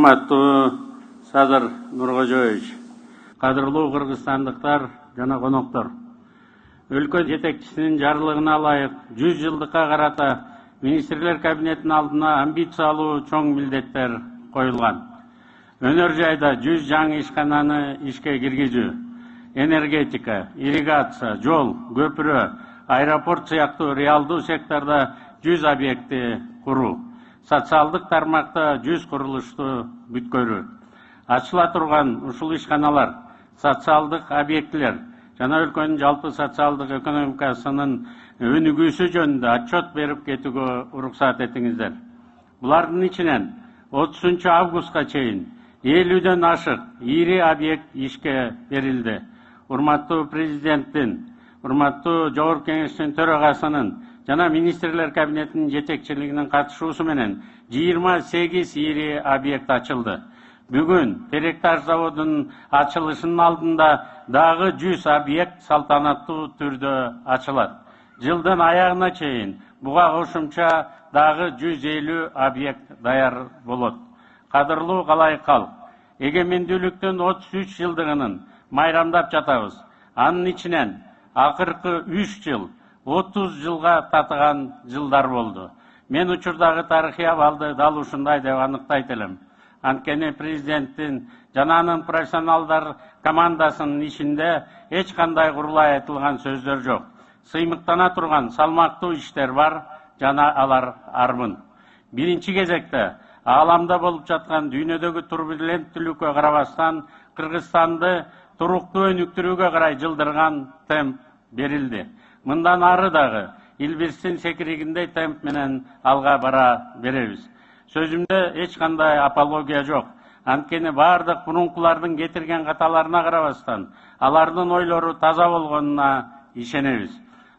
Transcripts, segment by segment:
Урматтуу Садыр Нуркожоевич, кадырлуу кыргызстандыктар жана коноктор. Өлкө жетекчисинин жарлыгына ылайык 100 жылдыкка карата министрлер кабинетинин алдына амбициялуу чоң милдеттер коюлган. Өнөр жайда 100 жаңы ишкананы ишке киргизүү, энергетика, ирригация, жол, көпүрө, аэропорт сыяктуу реалдуу секторда 100 объекти куруу, социалдык тармакта 100 курулушту бүткөрүү. Ачыла турган ушул ишканалар, социалдык объектилер жана өлкөнүн жалпы социалдык экономикасынын өнүгүүсү жөнүндө отчет берип кетүүгө уруксат этиңиздер. Булардын ичинен 30 августка чейин 50ден ашык ири объект ишке берилди. Урматтуу президенттин, урматтуу Жогорку Кеңештин төрагасынын жана министрлер кабинетинин жетекчилигинин катышуусу менен 28 ири объект ачылды. Бүгүн Теректаш заводунун ачылышынын алдында дагы 100 объект салтанаттуу түрдө ачылат. Жылдын аягына чейин буга кошумча дагы 150 объект даяр болот. Кадырлуу калайык калк, эгемендүүлүктүн 33 жылдыгынын майрамдап жатабыз. Анын ичинен акыркы 3 жыл 30 жылга татыган жылдар болду. Мен учурдагы тарыхый абалды дал ушундай деп аныктайт элем. Анткени президенттин жана анын профессионалдар командасынын ишинде эч кандай курулай айтылган сөздөр жок. Сыймыктана турган салмактуу иштер бар жана алар армын. Биринчи кезекте ааламда болуп жаткан дүйнөдөгү турбуленттүүлүккө карабастан Кыргызстанды туруктуу өнүктүрүүгө карай жылдырган темп берилди. Мындан ары дагы Илбирстин секиригиндей темп менен алга бара беребиз. Сөзүмдө эч кандай апология жок. Анткени бардык мурункулардын кетирген каталарына карабастан алардын ойлору таза болгонуна ишенебиз.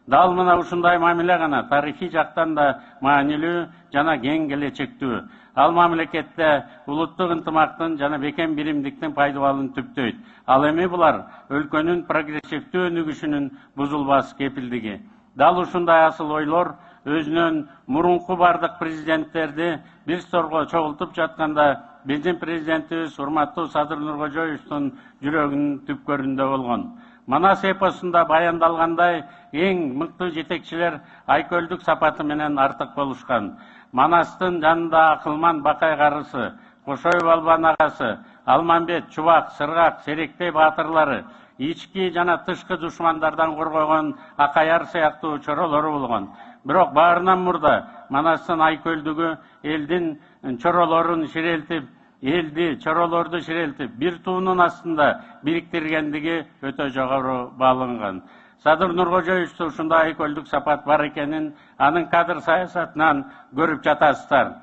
Дал мына ушундай мамиле гана тарыхый жактан да маанилүү жана кең келечектүү. Ал мамлекетте улуттук ынтымактын жана бекем биримдиктин пайдабалын түптөйт. Ал эми булар өлкөнүн прогрессивдүү өнүгүшүнүн бузулбас кепилдиги. Дал ушундай асыл ойлор өзүнөн мурунку бардык президенттерди бир сторго чогултуп жатканда биздин президентибиз урматтуу Садыр Нуркожоевичтин жүрөгүнүн түпкөрүндө болгон. Манас эпосунда баяндалгандай эң мыкты жетекчилер айкөлдүк сапаты менен артык болушкан. Манастын жанында Акылман Бакай карысы, Кошой Балбан агасы, Алмамбет, Чубак, Сыргак, Серектей баатырлары, ички жана тышкы душмандардан коргогон Акаяр сыяктуу чоролору болгон. Бирок баарынан мурда Манастын айкөлдүгү элдин чоролорун ширелтип, элди, чоролорду ширелтип, бир туунун астында бириктиргендиги өтө жогору бааланган. Садыр Нуркожоевичте ушундай айкөлдүк сапат бар экенин анын кадр саясатынан көрүп жатасыздар.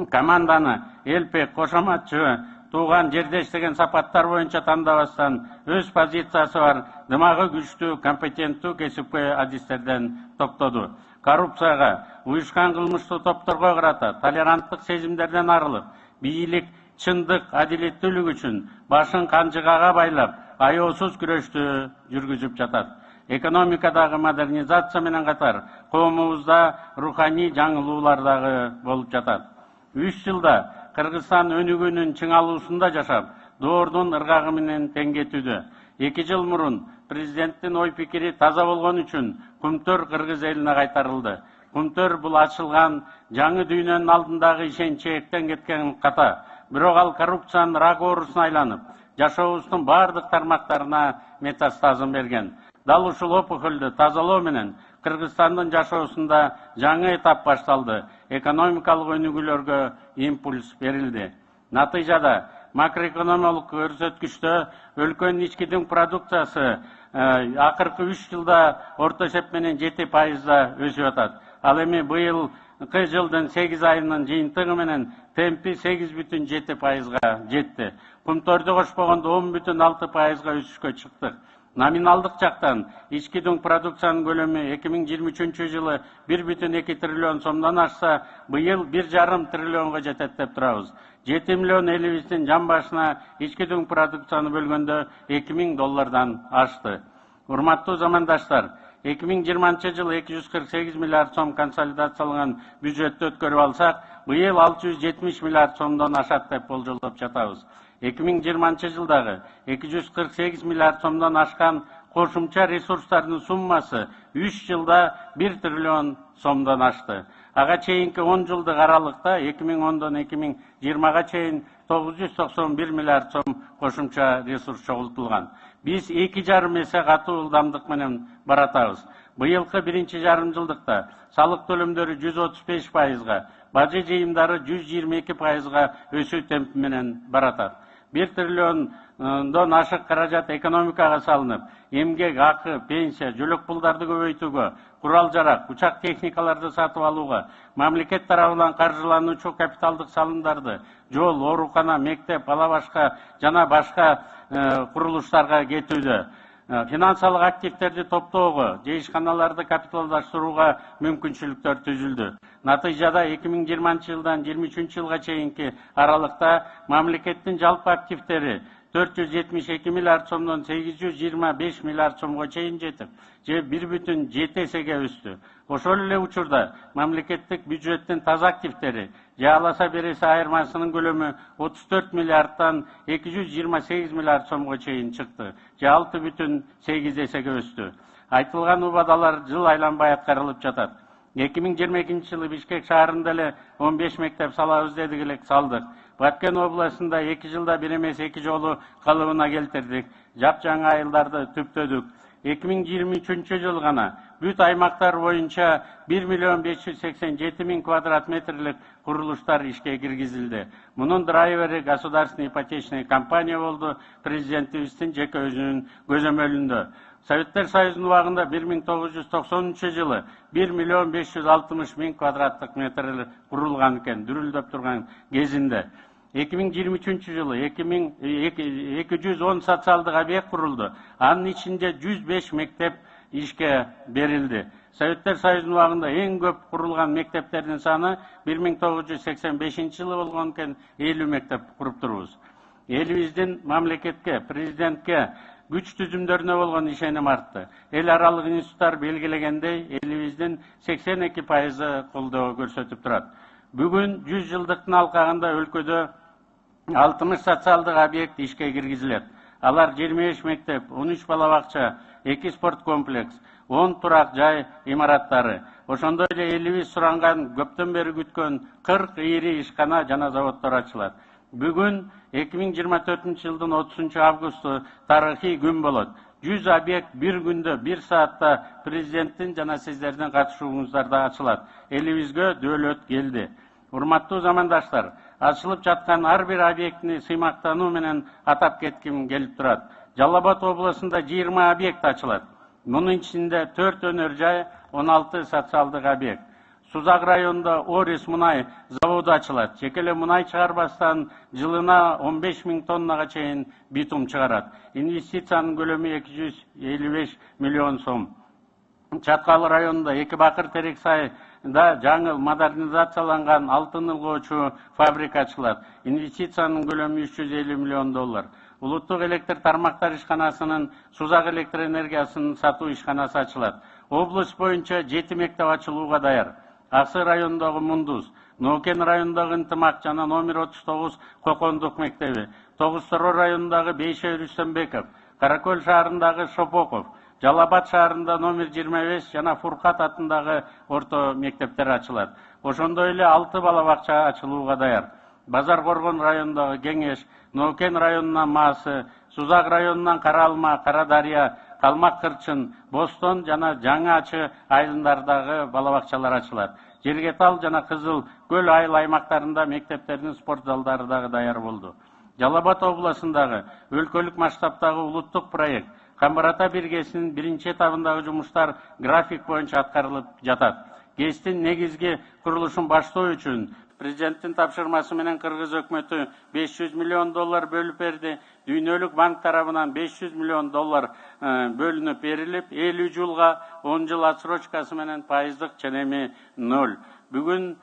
Команданы элпек, кошоматчы, тууган, жердеш деген сапаттар боюнча тандабастан өз позициясы бар, дымагы күчтүү, компетенттүү кесипкөй адистерден топтоду. Коррупцияга, уюшкан кылмыштуу топторго карата толеранттык сезимдерден арылып, бийлик, чындык, адилеттүүлүк үчүн башын канжыгага байлап, аеосуз күрөштү жүргүзүп жатат. Экономикадагы модернизация менен катар коомубузда руханий жаңылуулар дагы болуп жатат. 3 жылда Кыргызстан өнүгүүнүн чыңалуусунда жашап, доордун ыргагы менен тең кетүүдө. 2 жыл мурун президенттин ой пикири таза болгон үчүн Кумтөр Кыргыз элине кайтарылды. Кумтөр бул ачылган жаңы дүйнөнүн алдындагы ишенчээктен кеткен ката. Бирок ал коррупциянын рак оорусуна айланып, жашообуздун бардык тармактарына метастазын берген. Дал ушул опухолду тазалоо менен Кыргызстандын жашоосунда жаңы этап башталды. Экономикалык өнүгүүлөргө импульс берилди. Натыйжада макроэкономиялык көрсөткүчтө өлкөнүн ички дүң продукциясы акыркы 3 жылда орто эсеп менен 7% өсүп атат. Ал эми быйылкы жылдын 8 айынын жыйынтыгы менен темпи 8,7%га жетти. Кумтөрдү кошпогондо 10,6%га өсүшкө чыктык. Номиналдык жактан ички дүң продукциянын көлөмү 2023 жылы 1,2 триллион сомдон ашса, быйыл 1,5 триллионго жетет деп турабыз. 7 миллион элибиздин жан башына ички дүң продукцияны бөлгөндө $2,000 ашты. Урматтуу замандаштар, 2020 жылы 248 миллиард сом консолидацияланган бюджетти өткөрүп алсак, быйыл 670 миллиард сомдон ашат деп болжолдоп жатабыз. 2020 жылдагы 248 миллиард сомдон ашкан кошумча ресурстардын суммасы 3 жылда 1 триллион сомдон ашты. Ага чейинки 10 жылдык аралыкта 2010дон 2020га чейин 991 миллиард сом кошумча ресурс чогултулган. Биз 2,5 эсе катуу ылдамдык менен баратабыз. Быйылкы биринчи жарым жылдыкта салык төлөмдөрү 135%га, бажы жыйымдары 122%га өсүү темпи менен баратат. 1 триллиондон ашык каражат экономикага салынып, эмгек акы, пенсия, жөлөк пулдарды көбөйтүүгө, курал-жарак, учак техникаларды сатып алууга, мамлекет тарабынан каржылануучу капиталдык салымдарды жол, оорукана, мектеп, бала башка жана башка курулуштарга кетүүдө, финансылык активдерди топтоого, же ишканаларды капиталдаштырууга мүмкүнчүлүктөр түзүлдү. Натыйжада 2020 жылдан 23 жылга чейинки аралыкта мамлекеттин жалпы активдери 472 миллиард сомдон 825 миллиард сомго чейин жетип, же 1,7 эсеге өстү. Ошол эле учурда мамлекеттик бюджеттин таза активдери же аласа береси айырмасынын көлөмү 34 миллиардтан 228 миллиард сомго чейин чыкты, же 6,8 эсеге өстү. Айтылган убадалар жыл айланбай аткарылып жатат. 2022 жылы Бишкек шаарында эле 15 мектеп салабыз дедик элек, салдык. Баткен областында 2 жылда бир эмес 2 жолу калыбына келтирдик. Жапжаңа айылдарды түптөдүк. 2023 жыл гана бүт аймактар боюнча 1,587,000 квадрат метрлик курулуштар ишке киргизилди. Мунун драйвери государственный ипотечный компания болду, президентибиздин жеке өзүнүн көзөмөлүндө. Советтер Союзунун убагында 1990 жылы 1,560,000 квадраттык метр курулган экен, дүрүлдөп турган кезинде. 2023 жылы 210 социалдык объект курулду. Анын ичинде 105 мектеп ишке берилди. Советтер Союзунун убагында эң көп курулган мектептердин саны 1985 жылы болгон экен, 50 мектеп куруп турбуз. Элибиздин мамлекетке, президентке күч түзүмдөрүнө болгон ишеним артты. Эл аралык институттар белгилегендей, элибиздин 82% колдоо көрсөтүп турат. Бүгүн 100 жылдыктын алкагында өлкөдө 60 социалдык объект ишке киргизилет. Алар 25 мектеп, 13 бала бакча, 2 спорт комплекс, 10 турак жай имараттары. Ошондой эле элибиз суранган, көптөн бери күткөн 40 ири ишкана жана заводдор ачылат. Бүгүн 2024 жылдын 30 августу тарыхый күн болот. 100 объект bir күндө, 1 саатта президенттин жана сиздердин катышууңуздарда ачылат. Элибизге дөөлөт келди. Урматтуу замандаштар, ачылып жаткан ар бир объектини сыймактануу менен атап кетким келип турат. Жалал Абад областында 20 объект ачылат. Мунун ичинде 4 өнөр жай, 16 социалдык объект. Сузак районунда Орис мунай заводу ачылат. Жекеле мунай чыгарбастан жылына 15 000 тоннага чейин битум чыгарат. Инвестициянын көлөмү 255 миллион сом. Чаткал районунда Эки Бакыр терек сайда жаңы модернизацияланган алтын ылгоочу фабрика ачылат. Инвестициянын көлөмү 350 миллион доллар. Улуттук электр тармактар ишканасынын Сузак электр энергиясын сатуу ишканасы ачылат. Область боюнча 7 мектеп ачылууга даяр. Аксы районундагы Мундуз, Нокен районундагы Ынтымак жана номер 39 Кокондук мектеби, Тогуз-Тороо районундагы Бейше Рүстөмбеков, Каракөл шаарындагы Шопоков, Жалал Абад шаарында номер 25 жана Фуркат атындагы орто мектептер ачылат. Ошондой эле 6 бала бакча ачылууга даяр. Базар Коргон районундагы Кеңеш, Нокен районунан Маасы, Сузак районунан Кара Алма, Кара Дарыя, Калмак Кырчын, Бостон жана Жаңы Ачы айылындардагы бала бакчалар ачылат. Жергетал жана Кызыл Көл айыл аймактарында мектептердин спорт залдары дагы даяр болду. Жалал Абад областындагы өлкөлүк масштабтагы улуттук проект Камбар Ата биргесинин биринчи этабындагы жумуштар график боюнча аткарылып жатат. ГЭСтин негизги курулушун баштоо үчүн президенттин тапшырмасы менен Кыргыз өкмөтү 500 миллион доллар бөлүп берди. Дүйнөлүк банк тарабынан 500 миллион доллар бөлүнүп берилип, 50 жылга 10 жыл отсрочкасы менен пайыздык ченеми 0. Бүгүн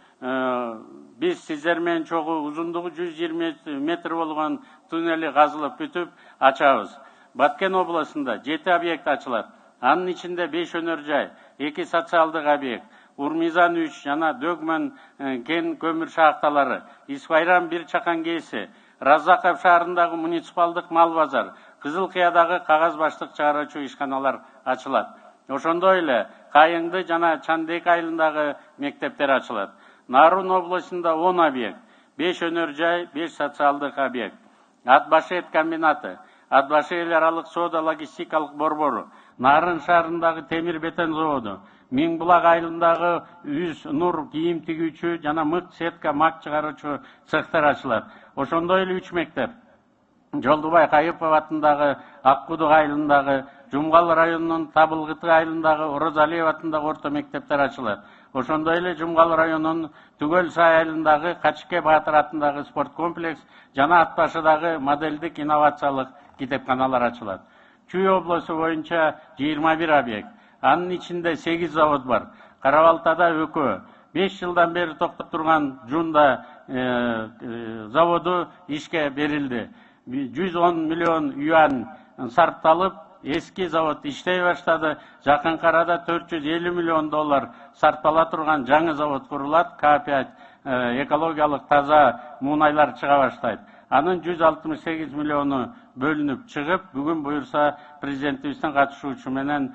биз сиздер менен чогуу узундугу 120 метр болгон туннели казылып бүтүп ачабыз. Баткен областында 7 объект ачылат. Анын ичинде 5 өнөр жай, 2 социалдык объект, Урмизан 3 жана Дөгмөн кен көмүр шахталары, Исбайрам 1 чакан кээси, Разаков шаарындагы муниципалдык мал базар, Кызыл Кыядагы кагаз баштык чыгаруучу ишканалар ачылат. Ошондой эле Кайыңды жана Чандек айылындагы мектептер ачылат. Нарын областында 10 объект, 5 өнөр жай, 5 социалдык объект. Атбашы эт комбинаты, Атбашы эл аралык соода логистикалык борбору, Нарын шаарындагы темир бетон заводу, Миңбулак айылындагы Үз Нур кийим тигүүчү жана мык сетка мак чыгаруучу цехтер ачылат. Ошондой эле 3 мектеп. Жолдубай Кайыпов атындагы Аккудук айылындагы, Жумгал районунун Табылгыты айылындагы Орозалиев атындагы орто мектептер ачылат. Ошондой эле Жумгал районунун Түгөл Сай айылындагы Качке Баатыр атындагы спорт комплекс жана Атбашыдагы модельдик инновациялык китепканалар ачылат. Чүй облусу боюнча 21 объект. Анын ичинде 8 завод бар. Карабалтада ӨК, 5 жылдан бери токтоп турган Жунда заводу ишке берилди. 110 миллион юан сарпталып, эски завод иштей баштады. Жакын арада 450 миллион доллар сарптала турган жаңы завод курулат. К5 экологиялык таза муунайлар чыга баштайт. Анын 168 миллиону бөлүнүп чыгып, бүгүн буюрса президентибиздин катышуучу менен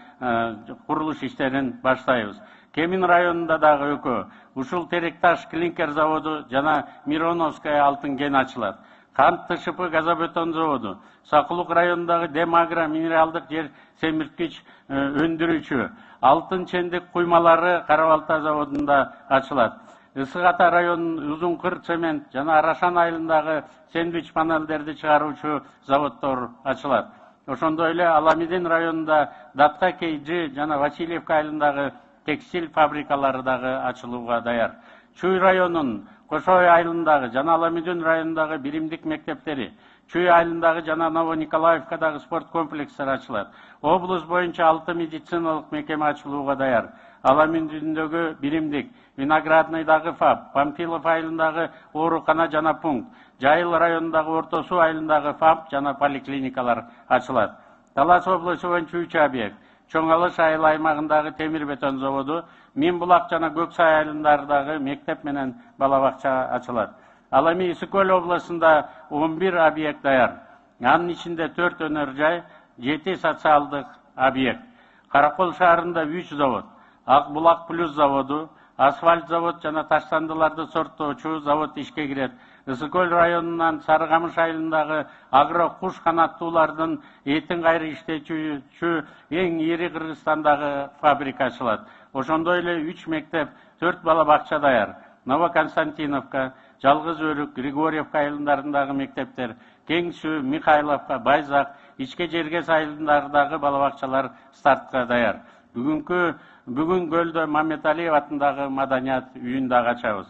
курулуш иштерин баштайбыз. Кемин районунда дагы ӨК, ушул Теректаш клинкер заводу жана Мироновская алтын кен ачылат. Кант ТШП газобетон заводу, Сакулук районундагы Демагра минералдык жер семирткич өндүрүүчү алтын чендик куймалары Карабалта заводунда ачылат. Ысык Ата районунун Узун Кыр цемент жана Арашан айылындагы сэндвич панелдерди чыгаруучу заводдор ачылат. Ошондой эле Аламидин районунда Датка KG жана Васильевка айылындагы текстиль фабрикалары дагы ачылууга даяр. Чүй районунун Кошой айылындагы жана Аламидин районундагы биримдик мектептери, Чүй айылындагы жана Новониколаевкадагы спорт комплекстер ачылат. Облус боюнча 6 медициналык мекеме ачылууга даяр. Аламидиндөгү биримдик, Виноградныйдагы ФАП, Памфилов айылындагы оорукана жана пункт, Жайыл районундагы Орто Суу айылындагы ФАП жана поликлиникалар ачылат. Талас облусу боюнча 3 объект. Чоңалыш айыл аймагындагы темир бетон заводу, Миңбулак жана Көксай айылындарындагы мектеп менен бала бакча ачылат. Ал эми Ысык Көл облусунда 11 объект даяр. Анын ичинде 4 өнөр жай, 7 социалдык объект. Каракол шаарында 3 завод, Акбулак плюс заводу, асфальт завод жана таштандыларды сорттоочу завод ишке кирет. Ысык Көл районунан Сарыкамыш айылындагы агро куш канаттуулардын этин кайры иштечү эң ири Кыргызстандагы фабрика ачылат. Ошондой эле 3 мектеп, 4 бала бакча даяр. Новоконстантиновка, Жалгыз Өрүк, Григорьевка айылдарындагы мектептер, Кеңсүү, Михайловка, Байзак, Ичке Жергес айылдарындагы бала бакчалар стартка даяр. Бүгүн Көлдө Мамедалиев атындагы маданият үйүн дагы ачабыз.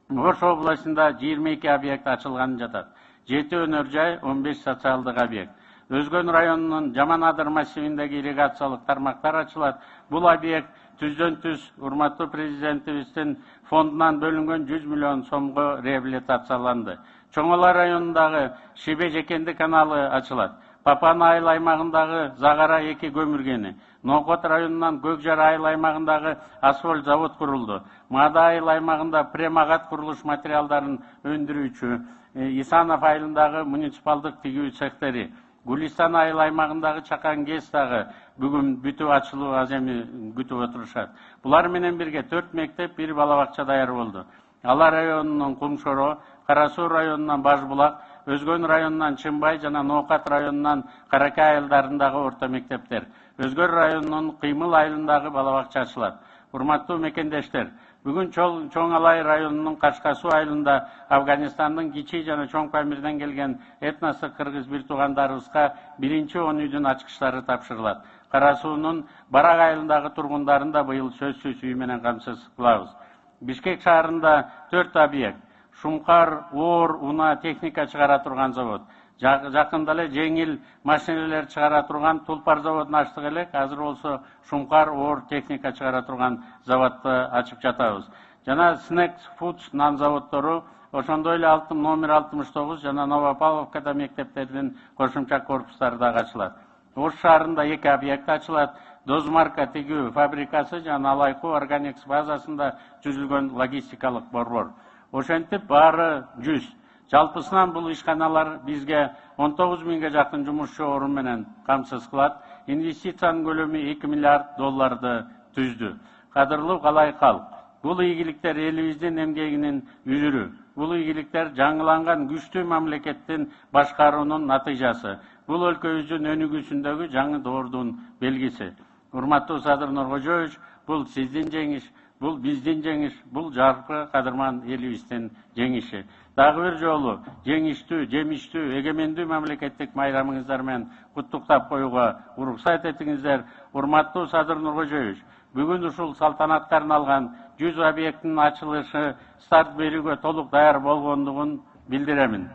Ош областында 22 объект ачылган жатат. 7 өнөр жай, 15 социалдык объект. Өзгөн районунун Жаманадыр массивиндеги ирригациялык тармактар ачылат. Бул объект түздөн-түз урматтуу президентибиздин фондунан бөлүнгөн 100 миллион сомго реабилитацияланды. Чоңола районундагы Шибе Жекенди каналы ачылат. Папан айыл аймагындагы Загара 2 көмүр кени, Нокот районунан Көкжар айыл аймагындагы асфальт завод курулду. Мада айыл аймагында премагат курулуш материалдарын өндүрүүчү Исанов айылындагы муниципалдык тигүү цехтери, Гулистан айыл аймагындагы Чакан ГЭС дагы бүгүн бүтүп ачылуу аз эми күтүп отурушат. Булар менен бирге 4 мектеп, 1 бала бакча даяр болду. Ала районунун Кумшоро, Кара Суу районунан Башбулак, Өзгөн районунан Чымбай жана Ноокат районунан Каракай айылдарындагы орто мектептер, Өзгөр районунун Кыймыл айылындагы бала бакча ачылат. Урматтуу мекендештер, бүгүн Чоң Алай районунун Кашка Суу айылында Афганистандын Кичи жана Чоң Памирден келген этностук кыргыз бир туугандарыбызга биринчи 10 үйдүн ачкычтары тапшырылат. Кара Суунун Барак айылындагы тургундарын да быйыл сөзсүз үй менен камсыз кылабыз. Бишкек шаарында 4 объект. Шумкар, оор, уна техника чыгара турган завод. Жакында эле жеңил машиналар чыгара турган Тулпар заводун ачтык элек. Азыр болсо Шумкар, оор техника чыгара турган заводду ачып жатабыз. Жана Snacks Foods нан заводдору, ошондой эле номер 69 жана Новопавловкада мектептердин кошумча корпустары дагы ачылат. Ош шаарында 2 объект ачылат. дозмарка тигүү фабрикасы жана Алайкуу Органикс базасында түзүлгөн логистикалык борбор. Ошентип баары 100. Жалпысынан бул ишканалар бизге 19 миңге жакын жумушчу орун менен камсыз кылат. Инвестициянын көлөмү 2 миллиард долларды түздү. Кадырлуу калай калк, бул ийгиликтер элибиздин эмгегинин үзүрү. Бул ийгиликтер жаңыланган күчтүү мамлекеттин башкаруунун натыйжасы. Бул өлкөбүздүн өнүгүүсүндөгү жаңы доордун белгиси. Урматтуу Садыр Нуркожоевич, бул сиздин жеңиш, бул биздин жеңиш, бул жаркы кадырман элибиздин жеңиши. Дагы бир жолу жеңиштүү, жемиштүү, эгемендүү мамлекеттик майрамыңыздар менен куттуктап коюуга уруксат этиңиздер. Урматтуу Садыр Нуркожоевич, бүгүн ушул салтанатка арналган 100 объекттин ачылышы старт берүүгө толук даяр болгондугун билдиремин.